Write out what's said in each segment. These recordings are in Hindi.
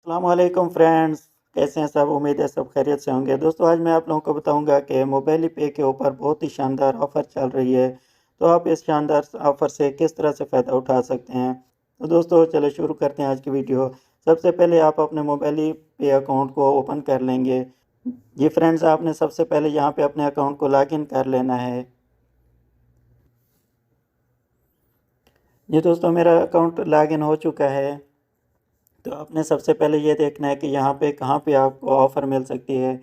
अस्सलामुअलैकुम फ्रेंड्स, कैसे हैं सब? उम्मीद है सब खैरियत से होंगे। दोस्तों, आज मैं आप लोगों को बताऊंगा कि मोबाइल पे के ऊपर बहुत ही शानदार ऑफ़र चल रही है। तो आप इस शानदार ऑफ़र से किस तरह से फ़ायदा उठा सकते हैं। तो दोस्तों, चलो शुरू करते हैं आज की वीडियो। सबसे पहले आप अपने मोबाइल पे अकाउंट को ओपन कर लेंगे। जी फ्रेंड्स, आपने सबसे पहले यहाँ पे अपने अकाउंट को लॉगिन कर लेना है। जी दोस्तों, मेरा अकाउंट लॉगिन हो चुका है। तो आपने सबसे पहले ये देखना है कि यहाँ पे कहाँ पे आपको ऑफ़र मिल सकती है।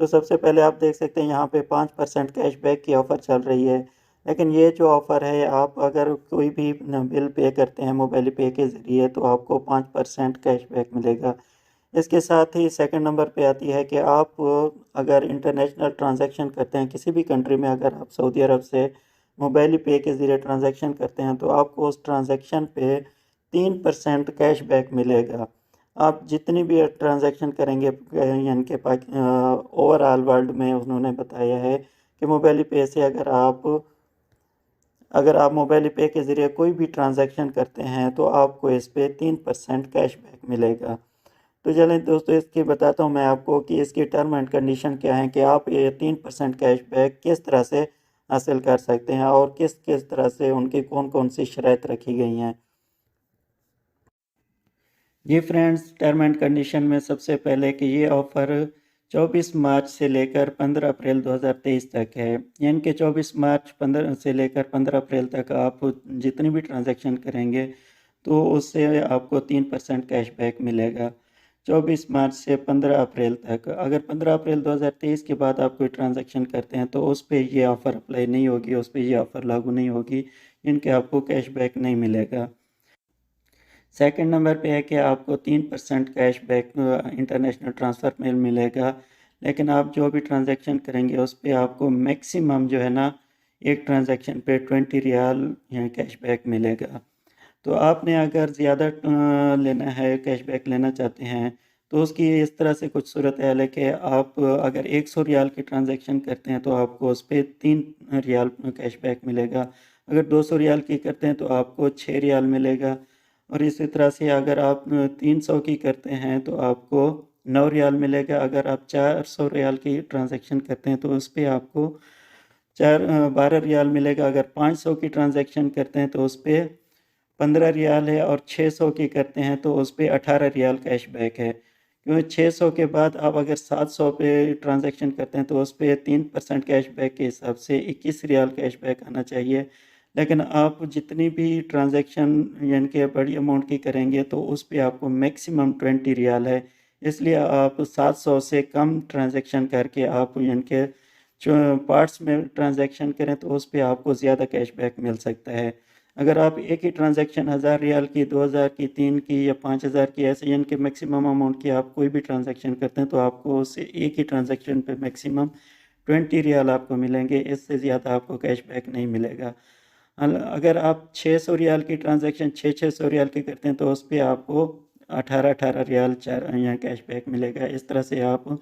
तो सबसे पहले आप देख सकते हैं यहाँ पे 5% कैशबैक की ऑफ़र चल रही है। लेकिन ये जो ऑफ़र है, आप अगर कोई भी न बिल पे करते हैं मोबाइल पे के ज़रिए तो आपको 5% कैशबैक मिलेगा। इसके साथ ही सेकंड नंबर पे आती है कि आप अगर इंटरनेशनल ट्रांज़ैक्शन करते हैं किसी भी कंट्री में, अगर आप सऊदी अरब से मोबाइल पे के ज़रिए ट्रांज़ैक्शन करते हैं तो आपको उस ट्रांज़ैक्शन पे 3% कैशबैक मिलेगा। आप जितनी भी ट्रांज़ैक्शन करेंगे यानी कि ओवरऑल वर्ल्ड में उन्होंने बताया है कि मोबाइल पे से अगर आप मोबाइल पे के ज़रिए कोई भी ट्रांज़ैक्शन करते हैं तो आपको इस पे 3% कैशबैक मिलेगा। तो चलें दोस्तों, इसकी बताता हूँ मैं आपको कि इसकी टर्म एंड कंडीशन क्या है कि आप ये 3% कैशबैक किस तरह से हासिल कर सकते हैं और किस किस तरह से उनकी कौन कौन सी शर्त रखी गई हैं। जी फ्रेंड्स, टर्म एंड कंडीशन में सबसे पहले कि ये ऑफ़र 24 मार्च से लेकर 15 अप्रैल 2023 तक है। यानी कि 24 मार्च 15 से लेकर 15 अप्रैल तक आप जितनी भी ट्रांज़ैक्शन करेंगे तो उससे आपको 3% कैशबैक मिलेगा। 24 मार्च से 15 अप्रैल तक। अगर 15 अप्रैल 2023 के बाद आप कोई ट्रांज़ैक्शन करते हैं तो उस पे ये ऑफ़र अप्लाई नहीं होगी, उस पे ये ऑफ़र लागू नहीं होगी, इनके आपको कैशबैक नहीं मिलेगा। सेकंड नंबर पे है कि आपको 3% कैशबैक इंटरनेशनल ट्रांसफ़र में मिलेगा। लेकिन आप जो भी ट्रांज़ैक्शन करेंगे उस पे आपको मैक्सिमम जो है ना, एक ट्रांज़ैक्शन पे 20 रियाल यहाँ कैशबैक मिलेगा। तो आपने अगर ज़्यादा लेना है, कैशबैक लेना चाहते हैं, तो उसकी इस तरह से कुछ सूरत हाल है कि आप अगर 100 रियाल की ट्रांज़ैक्शन करते हैं तो आपको उस पे 3 रियाल कैशबैक मिलेगा। अगर 200 रियाल की करते हैं तो आपको 6 रियाल मिलेगा। और इसी तरह से अगर आप 300 की करते हैं तो आपको 9 रियाल मिलेगा। अगर आप 400 रियाल की ट्रांज़ैक्शन करते हैं तो उस पे आपको 12 रियाल मिलेगा। अगर 500 की ट्रांज़ैक्शन करते हैं तो उस पे 15 रियाल है और 600 की करते हैं तो उस पे 18 रियाल कैशबैक है। क्योंकि 600 के बाद आप अगर 700 पे ट्रांज़ैक्शन करते हैं तो उस पे 3% कैशबैक के हिसाब से 21 रियाल कैशबैक आना चाहिए। लेकिन आप जितनी भी ट्रांज़ैक्शन यानी कि बड़ी अमाउंट की करेंगे तो उस पे आपको मैक्सिमम 20 रियाल है। इसलिए आप 700 से कम ट्रांज़ैक्शन करके आप यानी कि जो पार्ट्स में ट्रांज़ैक्शन करें तो उस पे आपको ज़्यादा कैशबैक मिल सकता है। अगर आप एक ही ट्रांज़ैक्शन 1000 रियाल की, 2000 की, 3 की या 5000 की, ऐसे यानी कि मैक्सिमम अमाउंट की आप कोई भी ट्रांज़ैक्शन करते हैं तो आपको उससे एक ही ट्रांज़ैक्शन पे मैक्सिमम 20 रियाल आपको मिलेंगे, इससे ज़्यादा आपको कैशबैक नहीं मिलेगा। अगर आप 600 रियाल की ट्रांज़ैक्शन 600 रियाल की करते हैं तो उस पे आपको 18-18 रियाल चार यहाँ कैशबैक मिलेगा। इस तरह से आप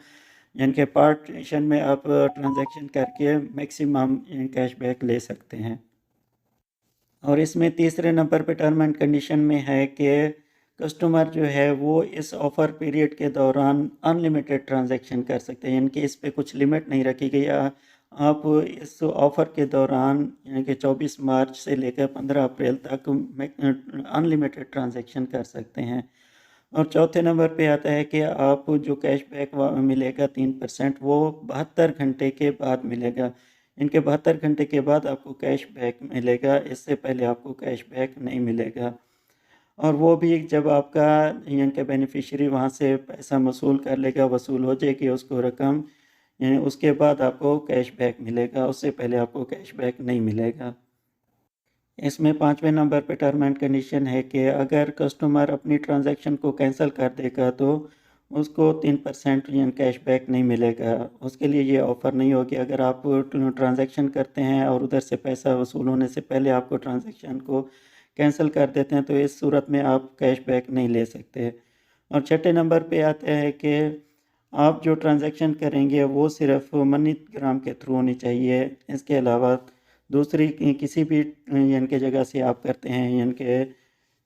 यानी कि पार्टीशन में आप ट्रांज़ैक्शन करके मैक्सिमम कैशबैक ले सकते हैं। और इसमें तीसरे नंबर पे टर्म एंड कंडीशन में है कि कस्टमर जो है वो इस ऑफ़र पीरियड के दौरान अनलिमिटेड ट्रांजैक्शन कर सकते हैं, यानी कि इस पे कुछ लिमिट नहीं रखी गई। आप इस ऑफ़र के दौरान यानी कि 24 मार्च से लेकर 15 अप्रैल तक अनलिमिटेड ट्रांजैक्शन कर सकते हैं। और चौथे नंबर पे आता है कि आप जो कैशबैक मिलेगा 3%, वो 72 घंटे के बाद मिलेगा। इनके 72 घंटे के बाद आपको कैशबैक मिलेगा, इससे पहले आपको कैशबैक नहीं मिलेगा। और वो भी जब आपका यानी कि बेनिफिशियरी वहाँ से पैसा वसूल कर लेगा, वसूल हो जाएगी उसको रकम, उसके बाद आपको कैशबैक मिलेगा, उससे पहले आपको कैशबैक नहीं मिलेगा। इसमें 5वें नंबर पे टर्म एंड कंडीशन है कि अगर कस्टमर अपनी ट्रांज़ैक्शन को कैंसल कर देगा तो उसको 3% यानी कैशबैक नहीं मिलेगा। उसके लिए ये ऑफ़र नहीं होगी। अगर आप ट्रांज़ैक्शन करते हैं और उधर से पैसा वसूल होने से पहले आपको ट्रांज़ैक्शन को कैंसल कर देते हैं तो इस सूरत में आप कैशबैक नहीं ले सकते। और छठे नंबर पे आता है कि आप जो ट्रांज़ैक्शन करेंगे वो सिर्फ़ मनीग्राम के थ्रू होनी चाहिए। इसके अलावा दूसरी किसी भी यानी कि जगह से आप करते हैं, यानी कि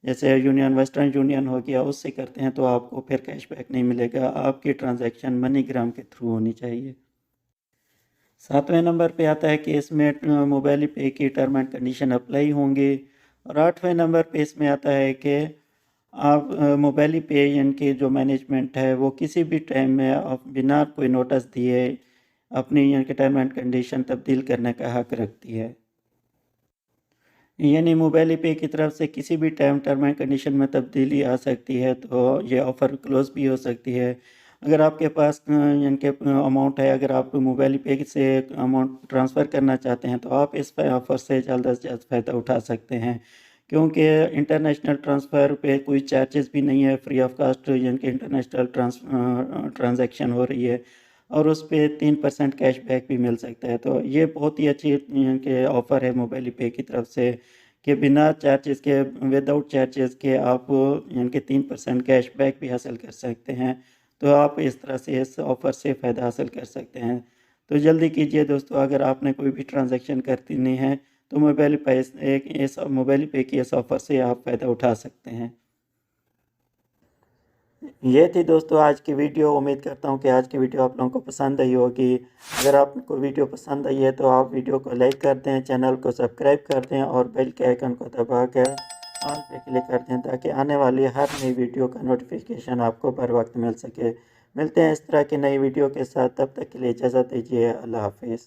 जैसे यूनियन वेस्टर्न यूनियन हो गया उससे करते हैं तो आपको फिर कैशबैक नहीं मिलेगा। आपकी ट्रांजैक्शन मनीग्राम के थ्रू होनी चाहिए। 7वें नंबर पे आता है कि इसमें मोबाइल पे की टर्म एंड कंडीशन अप्लाई होंगे। और 8वें नंबर पे इसमें आता है कि आप मोबाइल पे यानी कि जो मैनेजमेंट है वो किसी भी टाइम में आप बिना कोई नोटिस दिए अपनी यानी कि टर्म एंड कंडीशन तब्दील करने का हक रखती है। यानी मोबाइल पे की तरफ से किसी भी टाइम टर्म एंड कंडीशन में तब्दीली आ सकती है तो ये ऑफ़र क्लोज़ भी हो सकती है। अगर आपके पास यानी कि अमाउंट है, अगर आप मोबाइल पे से अमाउंट ट्रांसफ़र करना चाहते हैं तो आप इस ऑफ़र से जल्द से जल्द फ़ायदा उठा सकते हैं। क्योंकि इंटरनेशनल ट्रांसफ़र पे कोई चार्जेस भी नहीं है, फ्री ऑफ कॉस्ट यानी कि इंटरनेशनल ट्रांज़ैक्शन हो रही है और उस पे 3% कैशबैक भी मिल सकता है। तो ये बहुत ही अच्छी यानी कि ऑफ़र है मोबाइल पे की तरफ से कि बिना चार्जेस के, विदाउट चार्जेस के आप यानी कि 3% कैशबैक भी हासिल कर सकते हैं। तो आप इस तरह से इस ऑफ़र से फ़ायदा हासिल कर सकते हैं। तो जल्दी कीजिए दोस्तों, अगर आपने कोई भी ट्रांज़ैक्शन करनी है तो मोबाइल पे की इस ऑफ़र से आप फ़ायदा उठा सकते हैं। ये थी दोस्तों आज की वीडियो। उम्मीद करता हूँ कि आज की वीडियो आप लोगों को पसंद आई होगी। अगर आपको वीडियो पसंद आई है तो आप वीडियो को लाइक कर दें, चैनल को सब्सक्राइब कर दें और बेल के आइकन को दबा कर ऑल पे क्लिक कर दें ताकि आने वाली हर नई वीडियो का नोटिफिकेशन आपको बर वक्त मिल सके। मिलते हैं इस तरह की नई वीडियो के साथ, तब तक के लिए इजाज़त दीजिए। अल्लाह हाफिज़।